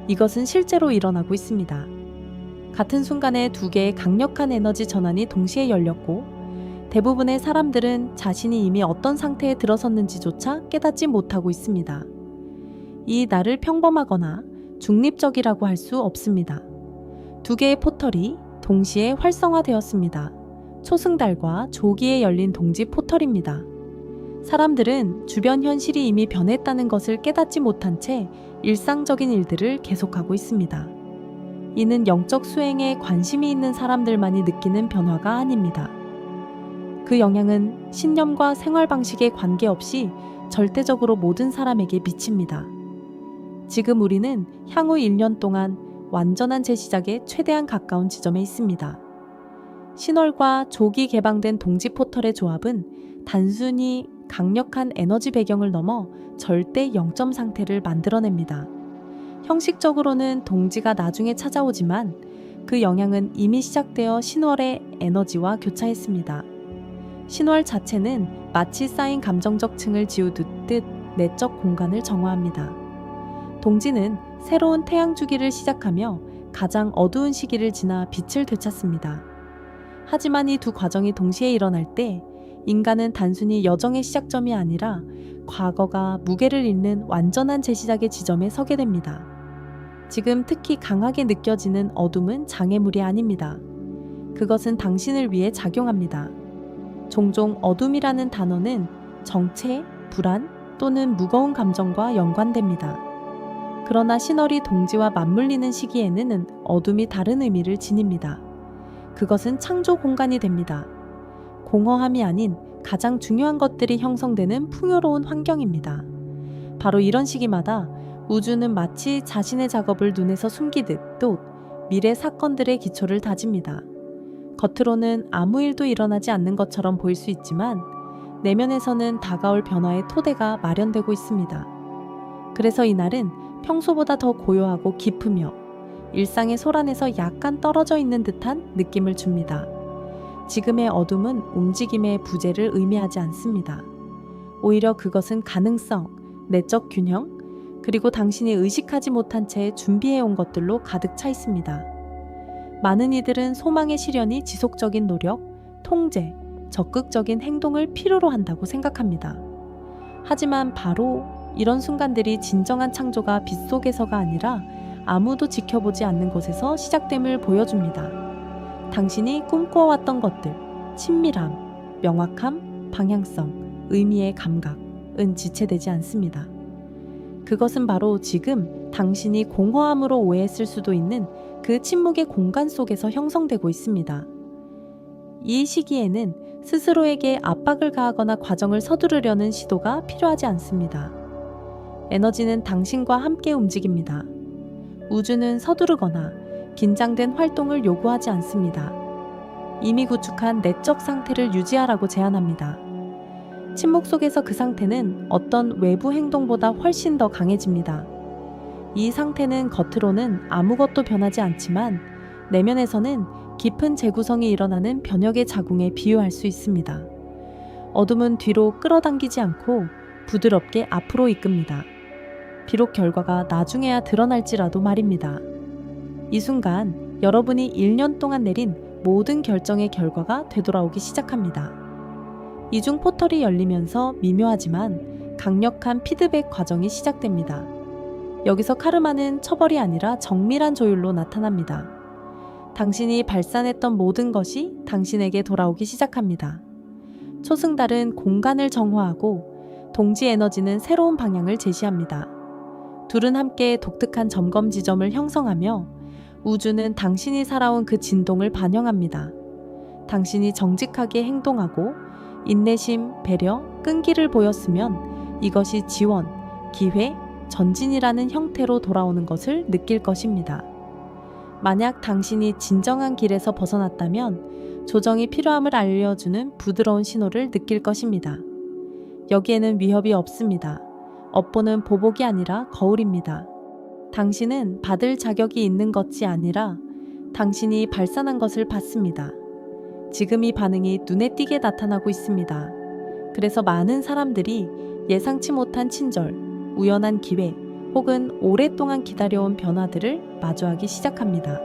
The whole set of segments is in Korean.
이것은 실제로 일어나고 있습니다. 같은 순간에 두 개의 강력한 에너지 전환이 동시에 열렸고 대부분의 사람들은 자신이 이미 어떤 상태에 들어섰는지조차 깨닫지 못하고 있습니다. 이 나를 평범하거나 중립적이라고 할 수 없습니다. 두 개의 포털이 동시에 활성화되었습니다. 초승달과 조기에 열린 동지 포털입니다. 사람들은 주변 현실이 이미 변했다는 것을 깨닫지 못한 채 일상적인 일들을 계속하고 있습니다. 이는 영적 수행에 관심이 있는 사람들만이 느끼는 변화가 아닙니다. 그 영향은 신념과 생활 방식에 관계없이 절대적으로 모든 사람에게 미칩니다. 지금 우리는 향후 1년 동안 완전한 재시작에 최대한 가까운 지점에 있습니다. 신월과 조기 개방된 동지 포털의 조합은 단순히 강력한 에너지 배경을 넘어 절대 0점 상태를 만들어냅니다. 형식적으로는 동지가 나중에 찾아오지만 그 영향은 이미 시작되어 신월의 에너지와 교차했습니다. 신월 자체는 마치 쌓인 감정적 층을 지우듯 내적 공간을 정화합니다. 동지는 새로운 태양 주기를 시작하며 가장 어두운 시기를 지나 빛을 되찾습니다. 하지만 이 두 과정이 동시에 일어날 때 인간은 단순히 여정의 시작점이 아니라 과거가 무게를 잇는 완전한 재시작의 지점에 서게 됩니다. 지금 특히 강하게 느껴지는 어둠은 장애물이 아닙니다. 그것은 당신을 위해 작용합니다. 종종 어둠이라는 단어는 정체, 불안 또는 무거운 감정과 연관됩니다. 그러나 신월이 동지와 맞물리는 시기에는 어둠이 다른 의미를 지닙니다. 그것은 창조 공간이 됩니다. 공허함이 아닌 가장 중요한 것들이 형성되는 풍요로운 환경입니다. 바로 이런 시기마다 우주는 마치 자신의 작업을 눈에서 숨기듯 또 미래 사건들의 기초를 다집니다. 겉으로는 아무 일도 일어나지 않는 것처럼 보일 수 있지만 내면에서는 다가올 변화의 토대가 마련되고 있습니다. 그래서 이날은 평소보다 더 고요하고 깊으며 일상의 소란에서 약간 떨어져 있는 듯한 느낌을 줍니다. 지금의 어둠은 움직임의 부재를 의미하지 않습니다. 오히려 그것은 가능성, 내적 균형, 그리고 당신이 의식하지 못한 채 준비해온 것들로 가득 차 있습니다. 많은 이들은 소망의 실현이 지속적인 노력, 통제, 적극적인 행동을 필요로 한다고 생각합니다. 하지만 바로 이런 순간들이 진정한 창조가 빗속에서가 아니라 아무도 지켜보지 않는 곳에서 시작됨을 보여줍니다. 당신이 꿈꿔왔던 것들, 친밀함, 명확함, 방향성, 의미의 감각은 지체되지 않습니다. 그것은 바로 지금 당신이 공허함으로 오해했을 수도 있는 그 침묵의 공간 속에서 형성되고 있습니다. 이 시기에는 스스로에게 압박을 가하거나 과정을 서두르려는 시도가 필요하지 않습니다. 에너지는 당신과 함께 움직입니다. 우주는 서두르거나 긴장된 활동을 요구하지 않습니다. 이미 구축한 내적 상태를 유지하라고 제안합니다. 침묵 속에서 그 상태는 어떤 외부 행동보다 훨씬 더 강해집니다. 이 상태는 겉으로는 아무것도 변하지 않지만 내면에서는 깊은 재구성이 일어나는 변혁의 자궁에 비유할 수 있습니다. 어둠은 뒤로 끌어당기지 않고 부드럽게 앞으로 이끕니다. 비록 결과가 나중에야 드러날지라도 말입니다. 이 순간 여러분이 1년 동안 내린 모든 결정의 결과가 되돌아오기 시작합니다. 이중 포털이 열리면서 미묘하지만 강력한 피드백 과정이 시작됩니다. 여기서 카르마는 처벌이 아니라 정밀한 조율로 나타납니다. 당신이 발산했던 모든 것이 당신에게 돌아오기 시작합니다. 초승달은 공간을 정화하고 동지 에너지는 새로운 방향을 제시합니다. 둘은 함께 독특한 점검 지점을 형성하며 우주는 당신이 살아온 그 진동을 반영합니다. 당신이 정직하게 행동하고 인내심, 배려, 끈기를 보였으면 이것이 지원, 기회, 전진이라는 형태로 돌아오는 것을 느낄 것입니다. 만약 당신이 진정한 길에서 벗어났다면 조정이 필요함을 알려주는 부드러운 신호를 느낄 것입니다. 여기에는 위협이 없습니다. 업보는 보복이 아니라 거울입니다. 당신은 받을 자격이 있는 것이 아니라 당신이 발산한 것을 받습니다. 지금 이 반응이 눈에 띄게 나타나고 있습니다. 그래서 많은 사람들이 예상치 못한 친절, 우연한 기회, 혹은 오랫동안 기다려온 변화들을 마주하기 시작합니다.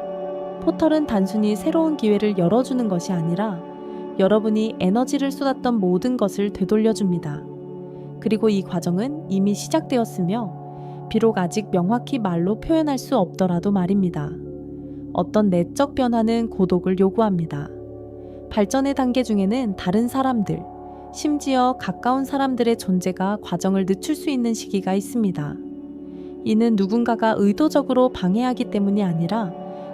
포털은 단순히 새로운 기회를 열어주는 것이 아니라 여러분이 에너지를 쏟았던 모든 것을 되돌려줍니다. 그리고 이 과정은 이미 시작되었으며 비록 아직 명확히 말로 표현할 수 없더라도 말입니다. 어떤 내적 변화는 고독을 요구합니다. 발전의 단계 중에는 다른 사람들, 심지어 가까운 사람들의 존재가 과정을 늦출 수 있는 시기가 있습니다. 이는 누군가가 의도적으로 방해하기 때문이 아니라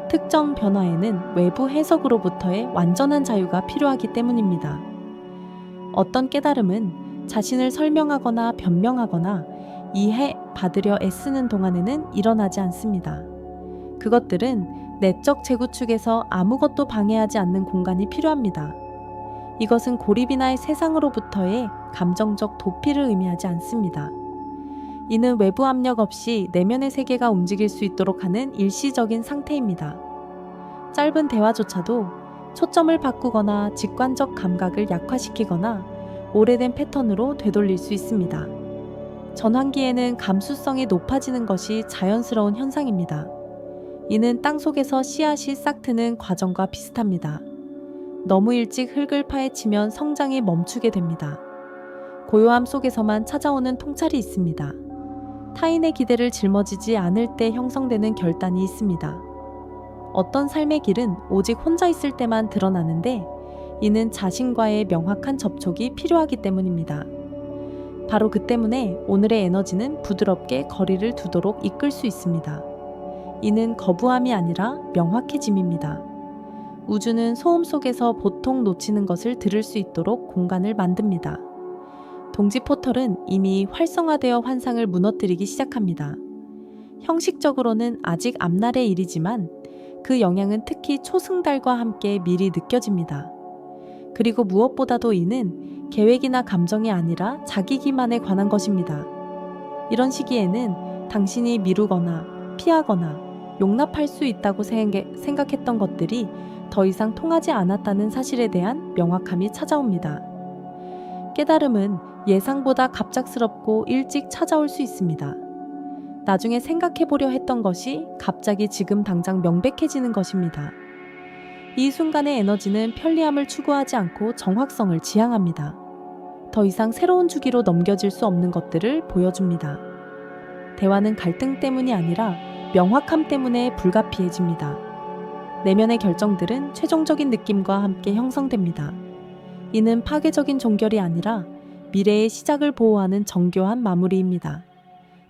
특정 변화에는 외부 해석으로부터의 완전한 자유가 필요하기 때문입니다. 어떤 깨달음은 자신을 설명하거나 변명하거나 이해받으려 애쓰는 동안에는 일어나지 않습니다. 그것들은 내적 재구축에서 아무것도 방해하지 않는 공간이 필요합니다. 이것은 고립이나 세상으로부터의 감정적 도피를 의미하지 않습니다. 이는 외부 압력 없이 내면의 세계가 움직일 수 있도록 하는 일시적인 상태입니다. 짧은 대화조차도 초점을 바꾸거나 직관적 감각을 약화시키거나 오래된 패턴으로 되돌릴 수 있습니다. 전환기에는 감수성이 높아지는 것이 자연스러운 현상입니다. 이는 땅 속에서 씨앗이 싹트는 과정과 비슷합니다. 너무 일찍 흙을 파헤치면 성장이 멈추게 됩니다. 고요함 속에서만 찾아오는 통찰이 있습니다. 타인의 기대를 짊어지지 않을 때 형성되는 결단이 있습니다. 어떤 삶의 길은 오직 혼자 있을 때만 드러나는데 이는 자신과의 명확한 접촉이 필요하기 때문입니다. 바로 그 때문에 오늘의 에너지는 부드럽게 거리를 두도록 이끌 수 있습니다. 이는 거부함이 아니라 명확해짐입니다. 우주는 소음 속에서 보통 놓치는 것을 들을 수 있도록 공간을 만듭니다. 동지 포털은 이미 활성화되어 환상을 무너뜨리기 시작합니다. 형식적으로는 아직 앞날의 일이지만 그 영향은 특히 초승달과 함께 미리 느껴집니다. 그리고 무엇보다도 이는 계획이나 감정이 아니라 자기 기만에 관한 것입니다. 이런 시기에는 당신이 미루거나 피하거나 용납할 수 있다고 생각했던 것들이 더 이상 통하지 않았다는 사실에 대한 명확함이 찾아옵니다. 깨달음은 예상보다 갑작스럽고 일찍 찾아올 수 있습니다. 나중에 생각해보려 했던 것이 갑자기 지금 당장 명백해지는 것입니다. 이 순간의 에너지는 편리함을 추구하지 않고 정확성을 지향합니다. 더 이상 새로운 주기로 넘겨질 수 없는 것들을 보여줍니다. 대화는 갈등 때문이 아니라 명확함 때문에 불가피해집니다. 내면의 결정들은 최종적인 느낌과 함께 형성됩니다. 이는 파괴적인 종결이 아니라 미래의 시작을 보호하는 정교한 마무리입니다.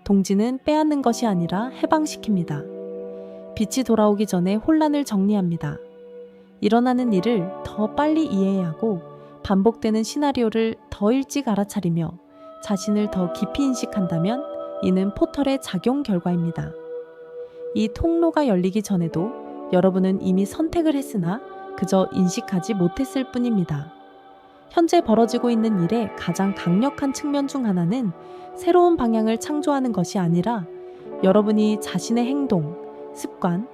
동지는 빼앗는 것이 아니라 해방시킵니다. 빛이 돌아오기 전에 혼란을 정리합니다. 일어나는 일을 더 빨리 이해하고 반복되는 시나리오를 더 일찍 알아차리며 자신을 더 깊이 인식한다면 이는 포털의 작용 결과입니다. 이 통로가 열리기 전에도 여러분은 이미 선택을 했으나 그저 인식하지 못했을 뿐입니다. 현재 벌어지고 있는 일의 가장 강력한 측면 중 하나는 새로운 방향을 창조하는 것이 아니라 여러분이 자신의 행동, 습관,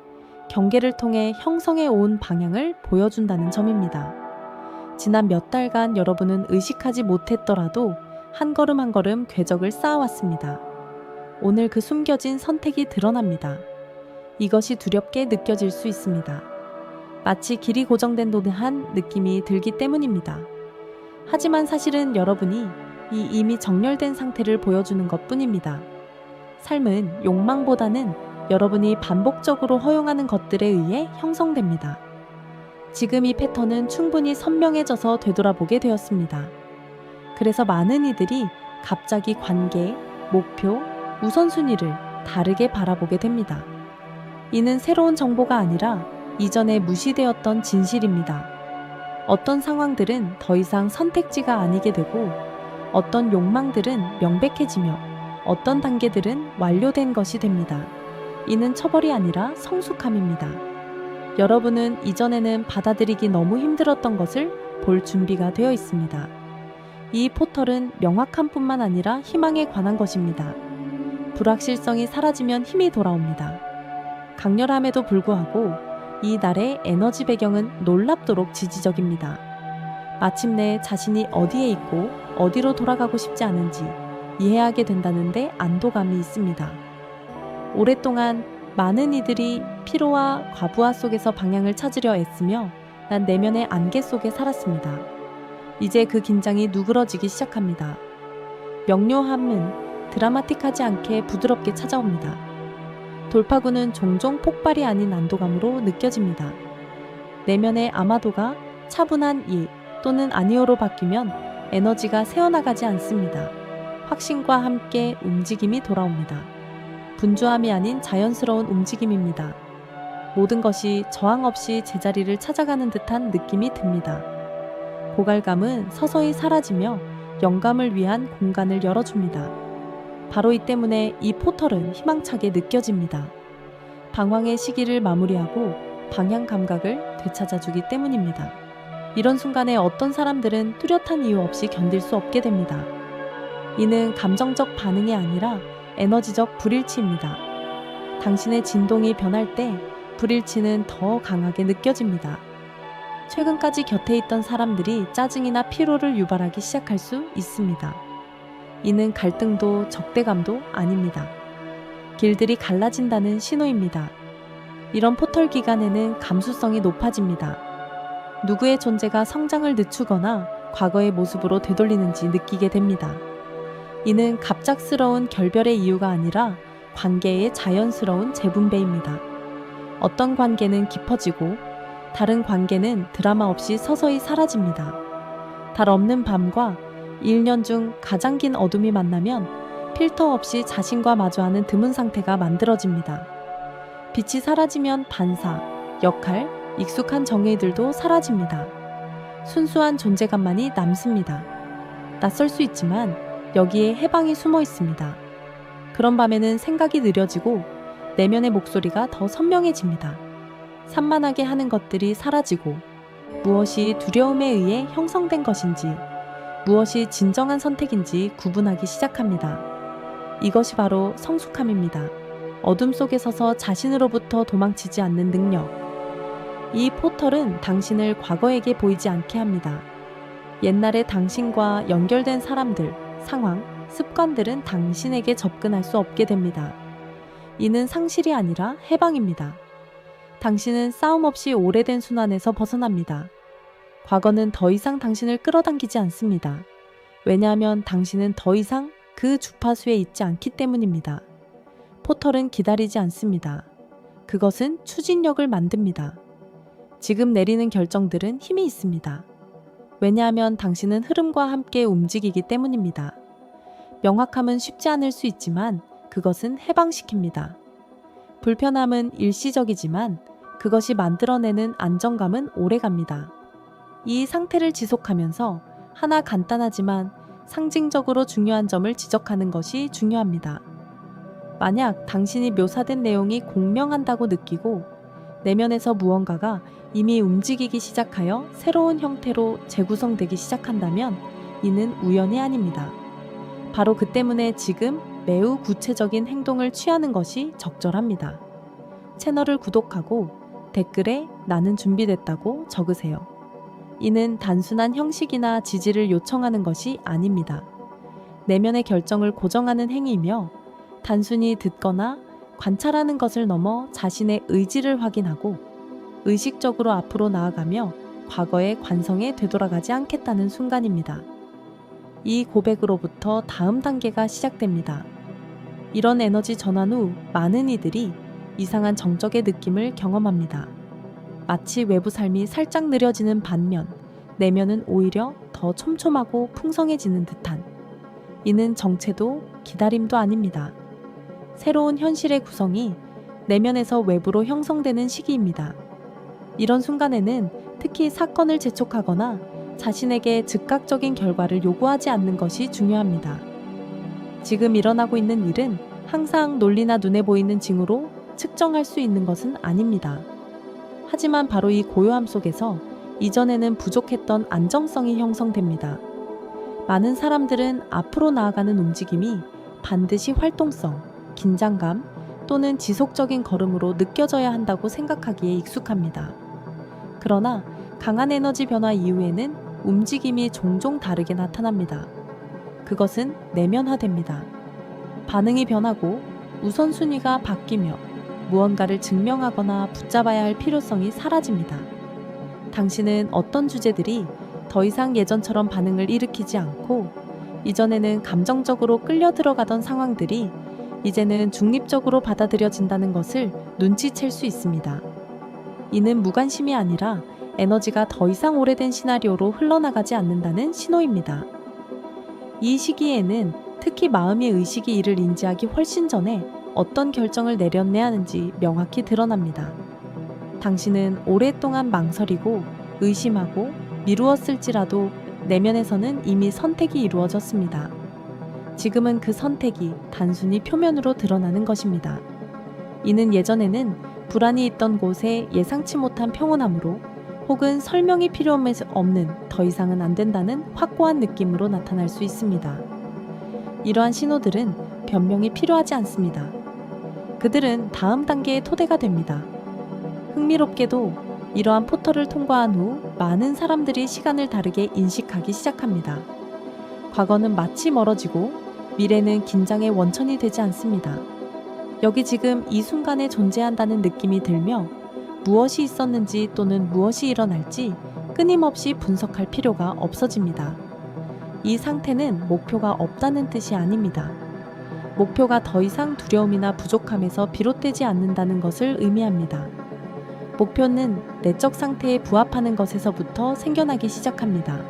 경계를 통해 형성해 온 방향을 보여준다는 점입니다. 지난 몇 달간 여러분은 의식하지 못했더라도 한 걸음 한 걸음 궤적을 쌓아왔습니다. 오늘 그 숨겨진 선택이 드러납니다. 이것이 두렵게 느껴질 수 있습니다. 마치 길이 고정된 듯한 느낌이 들기 때문입니다. 하지만 사실은 여러분이 이미 정렬된 상태를 보여주는 것뿐입니다. 삶은 욕망보다는 여러분이 반복적으로 허용하는 것들에 의해 형성됩니다. 지금 이 패턴은 충분히 선명해져서 되돌아보게 되었습니다. 그래서 많은 이들이 갑자기 관계, 목표, 우선순위를 다르게 바라보게 됩니다. 이는 새로운 정보가 아니라 이전에 무시되었던 진실입니다. 어떤 상황들은 더 이상 선택지가 아니게 되고 어떤 욕망들은 명백해지며 어떤 단계들은 완료된 것이 됩니다. 이는 처벌이 아니라 성숙함입니다. 여러분은 이전에는 받아들이기 너무 힘들었던 것을 볼 준비가 되어 있습니다. 이 포털은 명확함 뿐만 아니라 희망에 관한 것입니다. 불확실성이 사라지면 힘이 돌아옵니다. 강렬함에도 불구하고 이 날의 에너지 배경은 놀랍도록 지지적입니다. 마침내 자신이 어디에 있고 어디로 돌아가고 싶지 않은지 이해하게 된다는데 안도감이 있습니다. 오랫동안 많은 이들이 피로와 과부하 속에서 방향을 찾으려 애쓰며 난 내면의 안개 속에 살았습니다. 이제 그 긴장이 누그러지기 시작합니다. 명료함은 드라마틱하지 않게 부드럽게 찾아옵니다. 돌파구는 종종 폭발이 아닌 안도감으로 느껴집니다. 내면의 아마도가 차분한 이 또는 아니오로 바뀌면 에너지가 새어나가지 않습니다. 확신과 함께 움직임이 돌아옵니다. 분주함이 아닌 자연스러운 움직임입니다. 모든 것이 저항 없이 제자리를 찾아가는 듯한 느낌이 듭니다. 고갈감은 서서히 사라지며 영감을 위한 공간을 열어줍니다. 바로 이 때문에 이 포털은 희망차게 느껴집니다. 방황의 시기를 마무리하고 방향 감각을 되찾아주기 때문입니다. 이런 순간에 어떤 사람들은 뚜렷한 이유 없이 견딜 수 없게 됩니다. 이는 감정적 반응이 아니라 에너지적 불일치입니다. 당신의 진동이 변할 때 불일치는 더 강하게 느껴집니다. 최근까지 곁에 있던 사람들이 짜증이나 피로를 유발하기 시작할 수 있습니다. 이는 갈등도 적대감도 아닙니다. 길들이 갈라진다는 신호입니다. 이런 포털 기간에는 감수성이 높아집니다. 누구의 존재가 성장을 늦추거나 과거의 모습으로 되돌리는지 느끼게 됩니다. 이는 갑작스러운 결별의 이유가 아니라 관계의 자연스러운 재분배입니다. 어떤 관계는 깊어지고 다른 관계는 드라마 없이 서서히 사라집니다. 달 없는 밤과 1년 중 가장 긴 어둠이 만나면 필터 없이 자신과 마주하는 드문 상태가 만들어집니다. 빛이 사라지면 반사, 역할, 익숙한 정의들도 사라집니다. 순수한 존재감만이 남습니다. 낯설 수 있지만 여기에 해방이 숨어 있습니다. 그런 밤에는 생각이 느려지고 내면의 목소리가 더 선명해집니다. 산만하게 하는 것들이 사라지고 무엇이 두려움에 의해 형성된 것인지 무엇이 진정한 선택인지 구분하기 시작합니다. 이것이 바로 성숙함입니다. 어둠 속에 서서 자신으로부터 도망치지 않는 능력. 이 포털은 당신을 과거에게 보이지 않게 합니다. 옛날에 당신과 연결된 사람들, 상황, 습관들은 당신에게 접근할 수 없게 됩니다. 이는 상실이 아니라 해방입니다. 당신은 싸움 없이 오래된 순환에서 벗어납니다. 과거는 더 이상 당신을 끌어당기지 않습니다. 왜냐하면 당신은 더 이상 그 주파수에 있지 않기 때문입니다. 포털은 기다리지 않습니다. 그것은 추진력을 만듭니다. 지금 내리는 결정들은 힘이 있습니다. 왜냐하면 당신은 흐름과 함께 움직이기 때문입니다. 명확함은 쉽지 않을 수 있지만 그것은 해방시킵니다. 불편함은 일시적이지만 그것이 만들어내는 안정감은 오래갑니다. 이 상태를 지속하면서 하나 간단하지만 상징적으로 중요한 점을 지적하는 것이 중요합니다. 만약 당신이 묘사된 내용이 공명한다고 느끼고 내면에서 무언가가 이미 움직이기 시작하여 새로운 형태로 재구성되기 시작한다면 이는 우연이 아닙니다. 바로 그 때문에 지금 매우 구체적인 행동을 취하는 것이 적절합니다. 채널을 구독하고 댓글에 나는 준비됐다고 적으세요. 이는 단순한 형식이나 지지를 요청하는 것이 아닙니다. 내면의 결정을 고정하는 행위이며 단순히 듣거나 관찰하는 것을 넘어 자신의 의지를 확인하고 의식적으로 앞으로 나아가며 과거의 관성에 되돌아가지 않겠다는 순간입니다. 이 고백으로부터 다음 단계가 시작됩니다. 이런 에너지 전환 후 많은 이들이 이상한 정적의 느낌을 경험합니다. 마치 외부 삶이 살짝 느려지는 반면 내면은 오히려 더 촘촘하고 풍성해지는 듯한. 이는 정체도 기다림도 아닙니다. 새로운 현실의 구성이 내면에서 외부로 형성되는 시기입니다. 이런 순간에는 특히 사건을 재촉하거나 자신에게 즉각적인 결과를 요구하지 않는 것이 중요합니다. 지금 일어나고 있는 일은 항상 논리나 눈에 보이는 징후로 측정할 수 있는 것은 아닙니다. 하지만 바로 이 고요함 속에서 이전에는 부족했던 안정성이 형성됩니다. 많은 사람들은 앞으로 나아가는 움직임이 반드시 활동성, 긴장감 또는 지속적인 걸음으로 느껴져야 한다고 생각하기에 익숙합니다. 그러나 강한 에너지 변화 이후에는 움직임이 종종 다르게 나타납니다. 그것은 내면화됩니다. 반응이 변하고 우선순위가 바뀌며 무언가를 증명하거나 붙잡아야 할 필요성이 사라집니다. 당신은 어떤 주제들이 더 이상 예전처럼 반응을 일으키지 않고 이전에는 감정적으로 끌려 들어가던 상황들이 이제는 중립적으로 받아들여진다는 것을 눈치챌 수 있습니다. 이는 무관심이 아니라 에너지가 더 이상 오래된 시나리오로 흘러나가지 않는다는 신호입니다. 이 시기에는 특히 마음의 의식이 이를 인지하기 훨씬 전에 어떤 결정을 내려내야 하는지 명확히 드러납니다. 당신은 오랫동안 망설이고 의심하고 미루었을지라도 내면에서는 이미 선택이 이루어졌습니다. 지금은 그 선택이 단순히 표면으로 드러나는 것입니다. 이는 예전에는 불안이 있던 곳에 예상치 못한 평온함으로 혹은 설명이 필요 없는 더 이상은 안 된다는 확고한 느낌으로 나타날 수 있습니다. 이러한 신호들은 변명이 필요하지 않습니다. 그들은 다음 단계의 토대가 됩니다. 흥미롭게도 이러한 포털을 통과한 후 많은 사람들이 시간을 다르게 인식하기 시작합니다. 과거는 마치 멀어지고 미래는 긴장의 원천이 되지 않습니다. 여기 지금 이 순간에 존재한다는 느낌이 들며 무엇이 있었는지 또는 무엇이 일어날지 끊임없이 분석할 필요가 없어집니다. 이 상태는 목표가 없다는 뜻이 아닙니다. 목표가 더 이상 두려움이나 부족함에서 비롯되지 않는다는 것을 의미합니다. 목표는 내적 상태에 부합하는 것에서부터 생겨나기 시작합니다.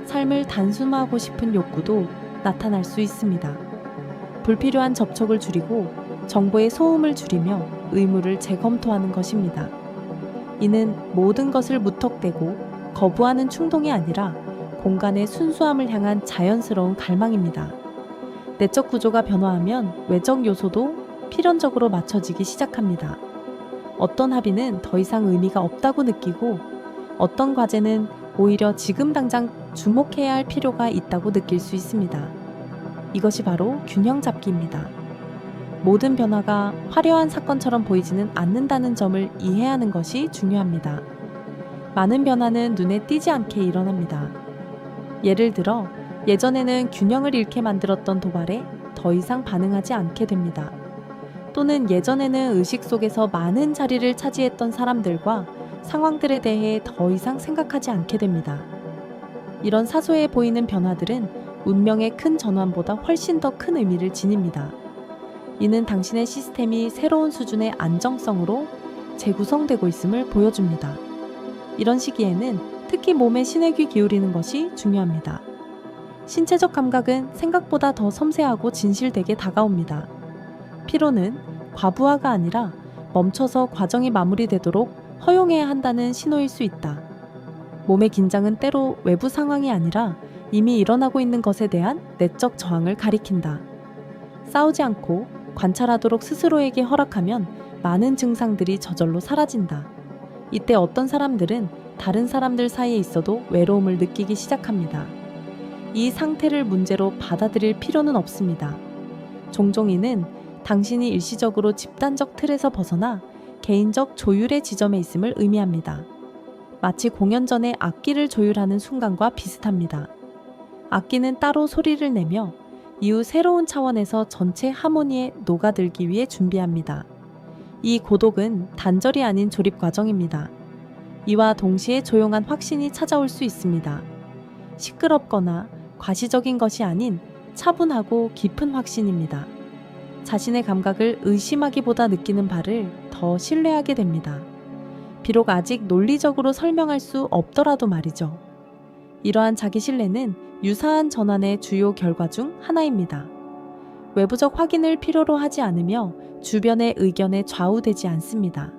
삶을 단순화하고 싶은 욕구도 나타날 수 있습니다. 불필요한 접촉을 줄이고 정보의 소음을 줄이며 의무를 재검토하는 것입니다. 이는 모든 것을 무턱대고 거부하는 충동이 아니라 공간의 순수함을 향한 자연스러운 갈망입니다. 내적 구조가 변화하면 외적 요소도 필연적으로 맞춰지기 시작합니다. 어떤 합의는 더 이상 의미가 없다고 느끼고 어떤 과제는 오히려 지금 당장 주목해야 할 필요가 있다고 느낄 수 있습니다. 이것이 바로 균형 잡기입니다. 모든 변화가 화려한 사건처럼 보이지는 않는다는 점을 이해하는 것이 중요합니다. 많은 변화는 눈에 띄지 않게 일어납니다. 예를 들어 예전에는 균형을 잃게 만들었던 도발에 더 이상 반응하지 않게 됩니다. 또는 예전에는 의식 속에서 많은 자리를 차지했던 사람들과 상황들에 대해 더 이상 생각하지 않게 됩니다. 이런 사소해 보이는 변화들은 운명의 큰 전환보다 훨씬 더 큰 의미를 지닙니다. 이는 당신의 시스템이 새로운 수준의 안정성으로 재구성되고 있음을 보여줍니다. 이런 시기에는 특히 몸에 신의 귀 기울이는 것이 중요합니다. 신체적 감각은 생각보다 더 섬세하고 진실되게 다가옵니다. 피로는 과부하가 아니라 멈춰서 과정이 마무리되도록 허용해야 한다는 신호일 수 있다. 몸의 긴장은 때로 외부 상황이 아니라 이미 일어나고 있는 것에 대한 내적 저항을 가리킨다. 싸우지 않고 관찰하도록 스스로에게 허락하면 많은 증상들이 저절로 사라진다. 이때 어떤 사람들은 다른 사람들 사이에 있어도 외로움을 느끼기 시작합니다. 이 상태를 문제로 받아들일 필요는 없습니다. 종종 이는 당신이 일시적으로 집단적 틀에서 벗어나 개인적 조율의 지점에 있음을 의미합니다. 마치 공연 전에 악기를 조율하는 순간과 비슷합니다. 악기는 따로 소리를 내며 이후 새로운 차원에서 전체 하모니에 녹아들기 위해 준비합니다. 이 고독은 단절이 아닌 조립 과정입니다. 이와 동시에 조용한 확신이 찾아올 수 있습니다. 시끄럽거나 과시적인 것이 아닌 차분하고 깊은 확신입니다. 자신의 감각을 의심하기보다 느끼는 바를 더 신뢰하게 됩니다. 비록 아직 논리적으로 설명할 수 없더라도 말이죠. 이러한 자기 신뢰는 유사한 전환의 주요 결과 중 하나입니다. 외부적 확인을 필요로 하지 않으며 주변의 의견에 좌우되지 않습니다.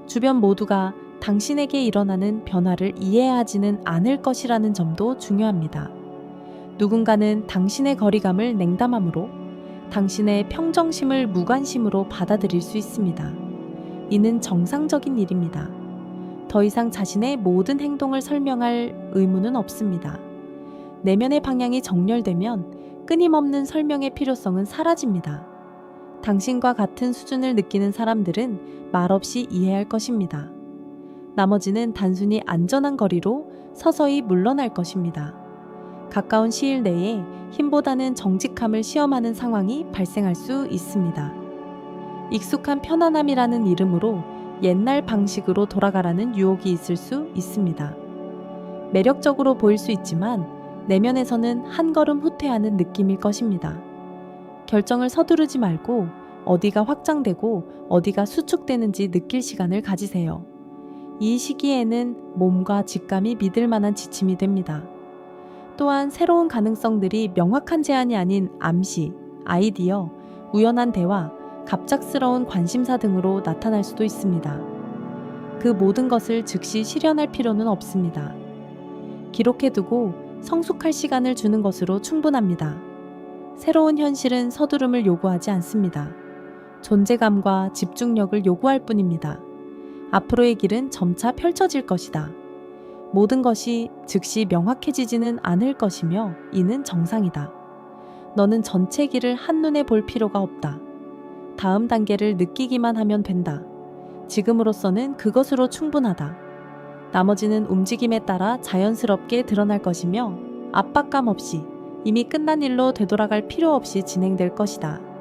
주변 모두가 당신에게 일어나는 변화를 이해하지는 않을 것이라는 점도 중요합니다. 누군가는 당신의 거리감을 냉담함으로 당신의 평정심을 무관심으로 받아들일 수 있습니다. 이는 정상적인 일입니다. 더 이상 자신의 모든 행동을 설명할 의무는 없습니다. 내면의 방향이 정렬되면 끊임없는 설명의 필요성은 사라집니다. 당신과 같은 수준을 느끼는 사람들은 말없이 이해할 것입니다. 나머지는 단순히 안전한 거리로 서서히 물러날 것입니다. 가까운 시일 내에 힘보다는 정직함을 시험하는 상황이 발생할 수 있습니다. 익숙한 편안함이라는 이름으로 옛날 방식으로 돌아가라는 유혹이 있을 수 있습니다. 매력적으로 보일 수 있지만 내면에서는 한 걸음 후퇴하는 느낌일 것입니다. 결정을 서두르지 말고 어디가 확장되고 어디가 수축되는지 느낄 시간을 가지세요. 이 시기에는 몸과 직감이 믿을 만한 지침이 됩니다. 또한 새로운 가능성들이 명확한 제안이 아닌 암시, 아이디어, 우연한 대화, 갑작스러운 관심사 등으로 나타날 수도 있습니다. 그 모든 것을 즉시 실현할 필요는 없습니다. 기록해두고 성숙할 시간을 주는 것으로 충분합니다. 새로운 현실은 서두름을 요구하지 않습니다. 존재감과 집중력을 요구할 뿐입니다. 앞으로의 길은 점차 펼쳐질 것이다. 모든 것이 즉시 명확해지지는 않을 것이며 이는 정상이다. 너는 전체 길을 한눈에 볼 필요가 없다. 다음 단계를 느끼기만 하면 된다. 지금으로서는 그것으로 충분하다. 나머지는 움직임에 따라 자연스럽게 드러날 것이며 압박감 없이 이미 끝난 일로 되돌아갈 필요 없이 진행될 것이다.